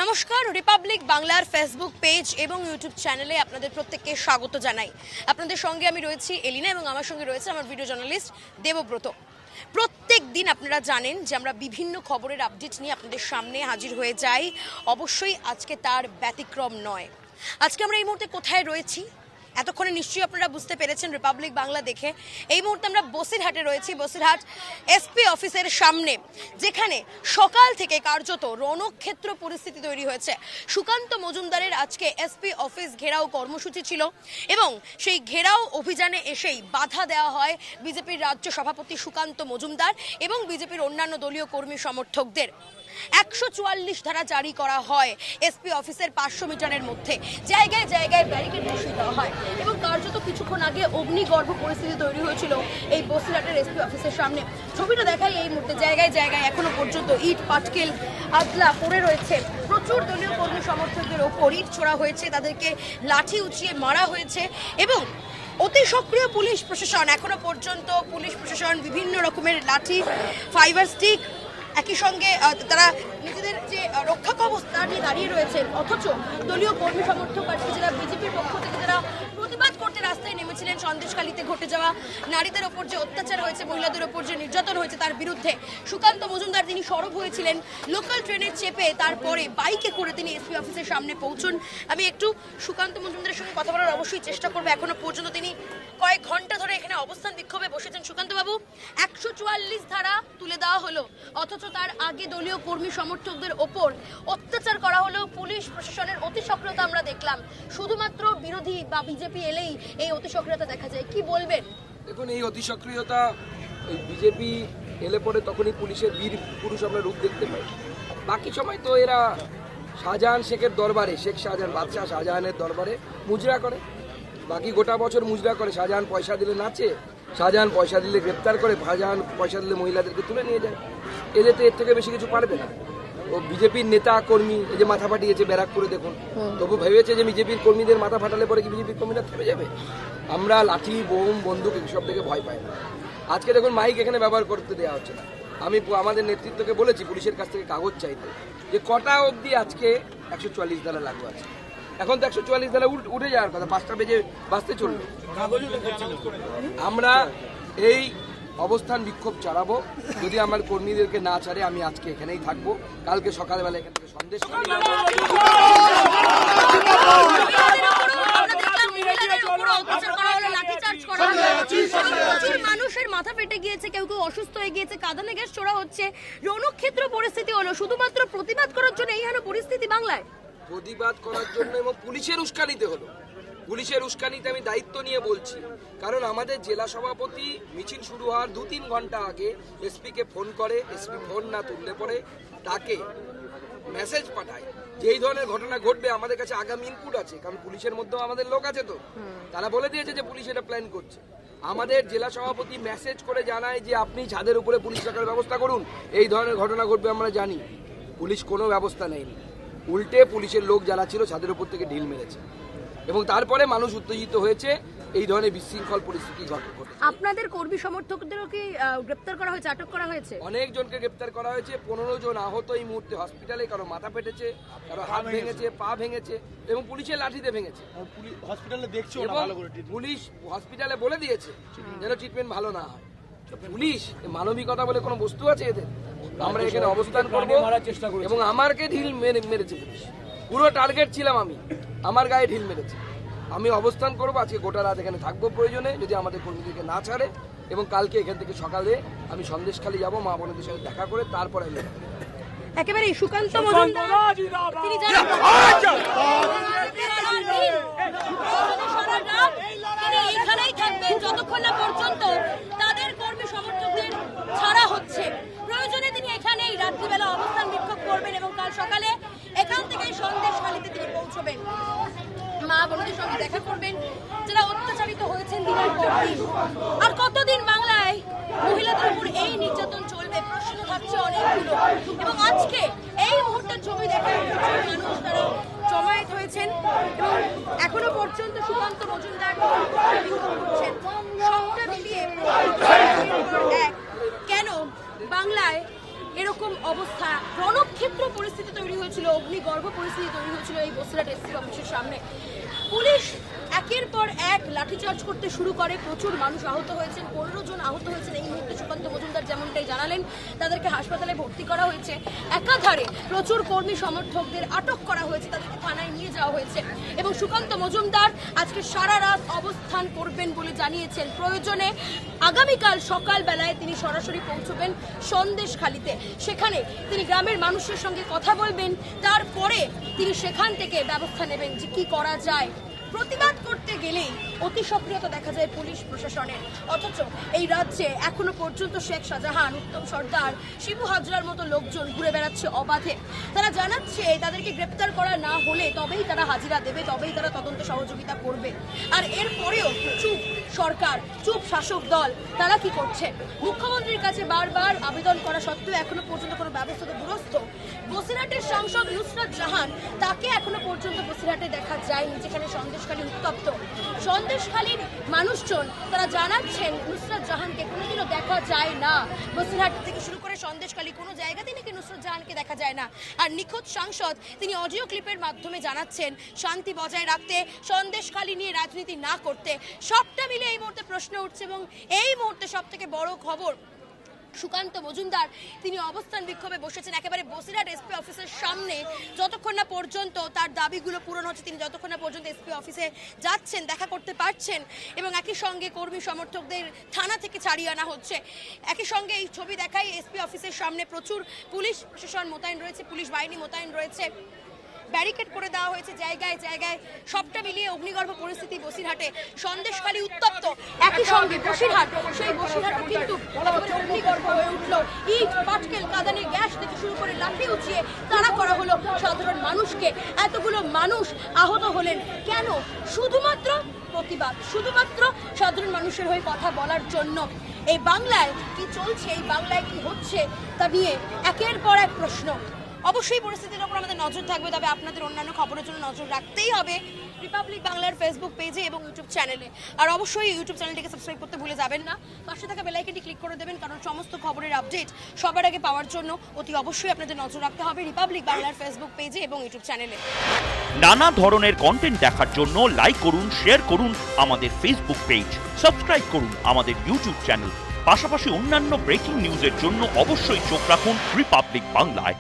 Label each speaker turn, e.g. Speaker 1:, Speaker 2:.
Speaker 1: নমস্কার, রিপাবলিক বাংলার Facebook page এবং ইউটিউব চ্যানেলে আপনাদের প্রত্যেককে স্বাগত জানাই। আপনাদের সঙ্গে আমি রয়েছি এলিনা এবং আমার সঙ্গে রয়েছে আমার ভিডিও জার্নালিস্ট দেবব্রত। প্রত্যেক দিন আপনারা জানেন যে আমরা বিভিন্ন খবরের আপডেট নিয়ে আপনাদের সামনে হাজির হয়ে যাই। অবশ্যই আজকে তার ব্যতিক্রম নয়। আজকে আমরা এই মুহূর্তে কোথায় রয়েছি এতক্ষণে নিশ্চয়ই আপনারা বুঝতে পেরেছেন রিপাবলিক বাংলা দেখে। এই মুহূর্তে আমরা বসিরহাটে রয়েছি, বসিরহাট এসপি অফিসের সামনে, যেখানে সকাল থেকে কার্যত রণক্ষেত্র পরিস্থিতি তৈরি হয়েছে। সুকান্ত মজুমদারের আজকে এসপি অফিস ঘেরাও কর্মসূচি ছিল এবং সেই ঘেরাও অভিযানে এসেই বাধা দেওয়া হয় বিজেপির রাজ্য সভাপতি সুকান্ত মজুমদার এবং বিজেপির অন্যান্য দলীয় কর্মী সমর্থকদের। 144 ধারা জারি করা হয় এসপি অফিসের 500 মিটারের মধ্যে। জায়গায় জায়গায় ব্যারিকেড বসিয়ে দেওয়া হয় এবং কার্যত কিছুক্ষণ আগে অগ্নিগর্ভ পরিস্থিতি তৈরি হয়েছিল এই বসিরহাটের এসপি অফিসের সামনে। ছবিটা দেখাই এই মুহূর্তে জায়গায় জায়গায় এখনো পর্যন্ত ইট পাটকেল আদলা পড়ে রয়েছে। প্রচুর দলীয় কর্মী সমর্থকদের ওপর ইট ছোড়া হয়েছে, তাদেরকে লাঠি উঁচিয়ে মারা হয়েছে এবং অতি সক্রিয় পুলিশ প্রশাসন। এখনো পর্যন্ত পুলিশ প্রশাসন বিভিন্ন রকমের লাঠি, ফাইবার স্টিক, একই সঙ্গে তারা নিজেদের যে রক্ষা কবচ তা নিয়ে দাঁড়িয়ে রয়েছেন। অথচ দলীয় কর্মী সমর্থক আজকে যারা বিজেপির পক্ষ থেকে যারা প্রতিবাদ করতে রাস্তায় নেমেছিলেন সন্দেশখালীতে ঘটে যাওয়া নারীদের ওপর যে অত্যাচার হয়েছে, মহিলাদের ওপর যে নির্যাতন হয়েছে তার বিরুদ্ধে, সুকান্ত মজুমদার তিনি সরব হয়েছিলেন লোকাল ট্রেনে চেপে, তারপরে বাইকে করে তিনি এসপি অফিসের সামনে পৌঁছন। আমি একটু সুকান্ত মজুমদারের সঙ্গে কথা বলার অবশ্যই চেষ্টা করবো। এখনো পর্যন্ত তিনি কয়েক ঘন্টা ধরে এখানে অবস্থান বিক্ষোভে বসেছেন। সুকান্তবাবু, 144 ধারা তুলে দেওয়া হলো, অথচ তার আগে দলীয় কর্মী সমর্থকদের ওপর অত্যাচার করা হলো। পুলিশ প্রশাসনের অতি সক্রিয়তা আমরা দেখলাম। শুধুমাত্র বিরোধী বা বিজেপি এলেই এই অতি সক্রিয়তা দেখা যায়, কি বলবেন?
Speaker 2: দেখুন, এই অতি সক্রিয়তা বিজেপি এলে পরে তখনই পুলিশের বীর পুরুষ আমরা রূপ দেখতে পাই। বাকি সময় তো এরা শাহজাহান শেখের দরবারে, শেখ শাহজাহান বাদশাহ শাহজাহানের দরবারে মুজরা করে। বাকি গোটা বছর মুজরা করে। শাহজাহান পয়সা দিলে নাচে, শাহজাহান পয়সা দিলে গ্রেপ্তার করে, শাহজাহান পয়সা দিলে মহিলাদেরকে তুলে নিয়ে যায়। এদের তো এর থেকে বেশি কিছু পারবে না। ও বিজেপির নেতা কর্মী এই যে মাথা ফাটিয়েছে ব্যারাকপুরে, দেখুন, তবু ভেবেছে যে বিজেপির কর্মীদের মাথা ফাটালে পরে কি বিজেপির কর্মীরা থেমে যাবে? আমরা লাঠি, বোম, বন্দুক এসব থেকে ভয় পাই না। আজকে দেখুন, মাইক এখানে ব্যবহার করতে দেওয়া হচ্ছে না। আমি আমাদের নেতৃত্বকে বলেছি পুলিশের কাছ থেকে কাগজ চাইতে, যে কটা অবধি আজকে 144 ধারা লাগু আছে। এখন তো 144 ধারা উঠে যাওয়ার কথা, 5টা বেজে বাঁচতে চলবে। আমরা এই অবস্থান বিক্ষোভ চালাবো। যদি আমার কর্মীদেরকে না ছাড়ে আমি আজকে এখানেই থাকবো। কালকে সকালবেলা এখান থেকে সন্দেশ
Speaker 1: মানুষের মাথা ফেটে গিয়েছে, কেউ কেউ অসুস্থ হয়ে গিয়েছে, কাঁদানে গ্যাস ছোড়া হচ্ছে। রণক্ষেত্র পরিস্থিতি হলো শুধুমাত্র প্রতিবাদ করার জন্য এই হেন পরিস্থিতি বাংলায়।
Speaker 2: প্রতিবাদ করার জন্য এবং পুলিশের উস্কানিতে হলো। পুলিশের উস্কানিতে আমি দায়িত্ব নিয়ে বলছি, কারণ আমাদের জেলা সভাপতি মিছিল শুরু হওয়ার 2-3 ঘন্টা আগে এসপিকে ফোন করে। এসপি ফোন না তুললে পরে তাকে মেসেজ পাঠায় যে এই ধরনের ঘটনা ঘটবে, আমাদের কাছে আগামী ইনপুট আছে। কারণ পুলিশের মধ্যেও আমাদের লোক আছে, তো তারা বলে দিয়েছে যে পুলিশ এটা প্ল্যান করছে। আমাদের জেলা সভাপতি মেসেজ করে জানায় যে আপনি ছাদের উপরে পুলিশ রাখার ব্যবস্থা করুন, এই ধরনের ঘটনা ঘটবে আমরা জানি। পুলিশ কোনো ব্যবস্থা নেয়নি, উল্টে পুলিশের লোক যারা ছিল ছাদের উপর থেকে ঢিল মেরেছে এবং তারপরে মানুষ উত্তেজিত হয়েছে। এই ধরনের বিশৃঙ্খল পরিস্থিতি ঘটে।
Speaker 1: আপনাদের কর্মী সমর্থকদেরও কি গ্রেপ্তার করা হয়েছে, আটক করা হয়েছে?
Speaker 2: অনেক জনকে গ্রেপ্তার করা হয়েছে। 15 জন আহত এই মুহূর্তে হসপিটালে। কারো মাথা ফেটেছে, কারো হাত ভেঙেছে, পা ভেঙেছে এবং পুলিশের লাঠিতে ভেঙেছে।
Speaker 3: হসপিটালে দেখছো না, ভালো করে
Speaker 2: পুলিশ হসপিটালে বলে দিয়েছে যেন ট্রিটমেন্ট ভালো না হয়। পুলিশ মানবিকতা বলে কোনো বস্তু আছে এদের? আমরা এখানে অবস্থান করবো এবং আমাকে ঢিল মেরেছে পুলিশ। পুরো টার্গেট ছিলাম আমি, আমার গায়ে ঢিল মেরেছে। আমি অবস্থান করবো আজকে গোটা রাত এখানে থাকবো প্রয়োজনে, যদি আমাদের কর্মীদেরকে না ছাড়ে। এবং কালকে এখান থেকে সকালে আমি সন্দেশখালী যাবো, মা বোনদের সাথে দেখা করে তারপরে আমি
Speaker 1: একেবারে সুকান্ত মজুমদার তিনি এখানেই থাকবেন যতক্ষণ না পর্যন্ত তাদের কর্মী সমর্থকদের ছাড়া হচ্ছে। প্রয়োজনে তিনি এখানেই রাত্রিবেলা অবস্থান বিক্ষোভ করবেন এবং কাল সকালে এখান থেকেই সন্দেশখালীতে তিনি পৌঁছবেন, মা বোনদের সঙ্গে দেখা করবেন যারা অত্যাচারিত হয়েছেন দিনের পর দিন। আর কতদিন বাংলায় মহিলাদের উপর এই নির্যাতন চলবে? প্রশ্ন থাকছে অনেকগুলো। এবং আজকে এই মুহূর্তের ছবি দেখে মানুষ তারা জমায়েত হয়েছেন এবং এখনো পর্যন্ত সুকান্ত মজুমদার বিক্ষোভ করছেন। সবটা মিলিয়ে কেন বাংলায় এরকম অবস্থা, রণক্ষেত্র পরিস্থিতি তৈরি হয়েছিল, অগ্নিগর্ভ পরিস্থিতি তৈরি হয়েছিল এই বসিরহাট এসপি অফিসের সামনে। পুলিশ একের পর এক লাঠিচার্জ করতে শুরু করে, প্রচুর মানুষ আহত হয়েছেন, 15 জন আহত হয়েছেন। এই মুহূর্তে সুকান্ত মজুমদার যেমনটাই জানালেন, তাদেরকে হাসপাতালে ভর্তি করা হয়েছে। একাধারে প্রচুর কর্মী সমর্থকদের আটক করা হয়েছে, তাদেরকে থানায় নিয়ে যাওয়া হয়েছে। এবং সুকান্ত মজুমদার আজকে সারা রাত অবস্থান করবেন বলে জানিয়েছেন। প্রয়োজনে আগামীকাল সকালবেলায় তিনি সরাসরি পৌঁছবেন সন্দেশখালীতে। সেখানে তিনি গ্রামের মানুষের সঙ্গে কথা বলবেন, তারপরে তিনি সেখান থেকে ব্যবস্থা নেবেন যে কি করা যায়। প্রতিবাদ করতে গেলেই অতি সক্রিয়তা দেখা যায় পুলিশ প্রশাসনের, অথচ এই রাজ্যে এখনো পর্যন্ত শেখ শাহজাহান, উত্তম সর্দার, শিবু হাজরার মতো লোকজন ঘুরে বেড়াচ্ছে অবাধে। তারা জানাচ্ছে তাদেরকে গ্রেপ্তার করা না হলে তবেই তারা হাজিরা দেবে, তবেই তারা তদন্তে সহযোগিতা করবে। আর এরপরেও চুপ সরকার, চুপ শাসক দল, তারা কি করছে? মুখ্যমন্ত্রীর কাছে বারবার আবেদন করা সত্ত্বেও এখনো পর্যন্ত কোনো ব্যবস্থাতে দুরস্থ। বসিরহাটের সাংসদ নুসরাত জাহান, তাকে এখনো পর্যন্ত বসিরহাটে দেখা যায়নি, যেখানে সন্দেশখালী উত্তপ্ত। সন্দেশখালীর মানুষজন তারা জানাচ্ছেন নুসরাত জাহানকে কোনোদিনও দেখা যায় না। বসিরহাট থেকে শুরু করে সন্দেশখালী কোনো জায়গাতেই নাকি নুসরাত জাহানকে দেখা যায় না। আর নিখোঁজ সাংসদ তিনি অডিও ক্লিপের মাধ্যমে জানাচ্ছেন শান্তি বজায় রাখতে, সন্দেশখালী নিয়ে রাজনীতি না করতে। সবটা মিলে এই মুহূর্তে প্রশ্ন উঠছে এবং এই মুহূর্তে সব থেকে বড় খবর, সুকান্ত মজুমদার তিনি অবস্থান বিক্ষোভে বসেছেন একেবারে বসিরহাট এসপি অফিসের সামনে। যতক্ষণ না পর্যন্ত তার দাবিগুলো পূরণ হচ্ছে, তিনি যতক্ষণ না পর্যন্ত এসপি অফিসে যাচ্ছেন, দেখা করতে পারছেন, এবং একই সঙ্গে কর্মী সমর্থকদের থানা থেকে ছাড়িয়ে আনা হচ্ছে। একই সঙ্গে এই ছবি দেখাই এসপি অফিসের সামনে প্রচুর পুলিশ প্রশাসন মোতায়েন রয়েছে, পুলিশ বাহিনী মোতায়েন রয়েছে, ব্যারিকেড করে দেওয়া হয়েছে জায়গায় জায়গায়। সবটা মিলিয়ে অগ্নিগর্ভ পরিস্থিতি বসিরহাটে, সন্দেশখালী উত্তপ্ত। একই সঙ্গে বসিরহাট, সেই বসিরহাটও কিন্তু একেবারে অগ্নিগর্ভ হয়ে উঠল। ইট, পাটকেল, কাঁদানে গ্যাস থেকে শুরু করে লাঠি উঁচিয়ে তাড়া করা হলো সাধারণ মানুষকে। এতগুলো মানুষ আহত হলেন কেন? শুধুমাত্র প্রতিবাদ, শুধুমাত্র সাধারণ মানুষের হয়ে কথা বলার জন্য। এই বাংলায় কি চলছে, এই বাংলায় কি হচ্ছে, তা নিয়ে একের পর এক প্রশ্ন। অবশ্যই পরিস্থিতির ওপর আমাদের নজর থাকবে, তবে আপনাদের অন্যান্য খবরের জন্য নজর রাখতেই হবে রিপাবলিক বাংলার ফেসবুক পেজে এবং ইউটিউব চ্যানেলে। আর অবশ্যই ইউটিউব চ্যানেলটিকে সাবস্ক্রাইব করতে ভুলে যাবেন না, পাশে থাকা বেল আইকনটি ক্লিক করে দেবেন, কারণ সমস্ত খবরের আপডেট সবার আগে পাওয়ার জন্য অতি অবশ্যই আপনাদের নজর রাখতে হবে রিপাবলিক বাংলার ফেসবুক পেজে এবং ইউটিউব চ্যানেলে।
Speaker 4: নানা ধরনের কন্টেন্ট দেখার জন্য লাইক করুন, শেয়ার করুন আমাদের ফেসবুক পেজ, সাবস্ক্রাইব করুন আমাদের ইউটিউব চ্যানেল। পাশাপাশি অন্যান্য ব্রেকিং নিউজের জন্য অবশ্যই চোখ রাখুন রিপাবলিক বাংলায়।